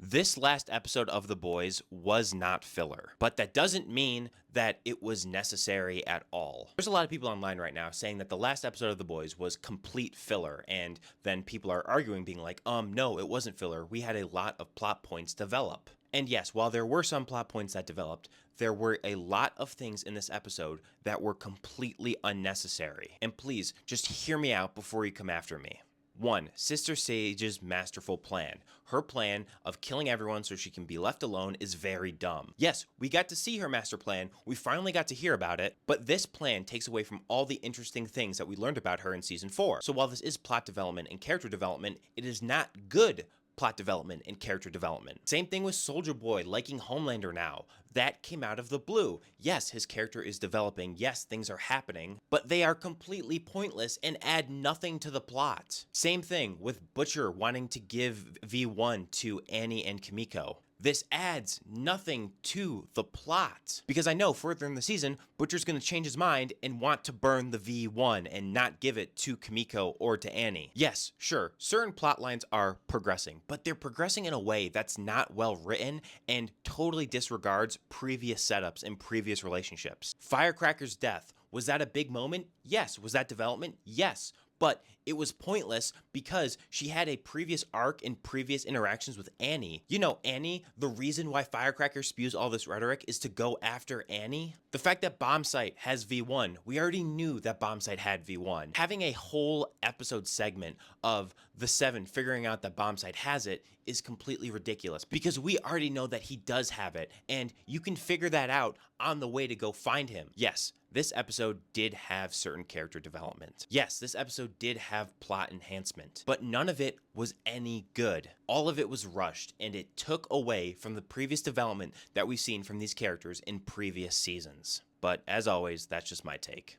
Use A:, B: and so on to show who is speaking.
A: This last episode of The Boys was not filler, but that doesn't mean that it was necessary at all. There's a lot of people online right now saying that the last episode of The Boys was complete filler, and then people are arguing, being like, no, it wasn't filler. We had a lot of plot points develop. And yes, while there were some plot points that developed, there were a lot of things in this episode that were completely unnecessary. And please, just hear me out before you come after me. 1. Sister Sage's masterful plan. Her plan of killing everyone so she can be left alone is very dumb. Yes, we got to see her master plan, we finally got to hear about it, but this plan takes away from all the interesting things that we learned about her in Season 4. So while this is plot development and character development, it is not good plot development and character development. Same thing with Soldier Boy liking Homelander now. That came out of the blue. Yes, his character is developing. Yes, things are happening, but they are completely pointless and add nothing to the plot. Same thing with Butcher wanting to give V1 to Annie and Kimiko. This adds nothing to the plot. Because I know further in the season, Butcher's gonna change his mind and want to burn the V1 and not give it to Kimiko or to Annie. Yes, sure, certain plot lines are progressing, but they're progressing in a way that's not well written and totally disregards previous setups and previous relationships. Firecracker's death, was that a big moment? Yes. Was that development? Yes. But it was pointless because she had a previous arc and previous interactions with Annie. You know, Annie, the reason why Firecracker spews all this rhetoric is to go after Annie. The fact that Bombsight has V1, we already knew that Bombsight had V1. Having a whole episode segment of the Seven figuring out that Bombsight has it is completely ridiculous because we already know that he does have it, and you can figure that out on the way to go find him. Yes, this episode did have certain character development. Yes, this episode did have plot enhancement, but none of it was any good. All of it was rushed, and it took away from the previous development that we've seen from these characters in previous seasons. But as always, that's just my take.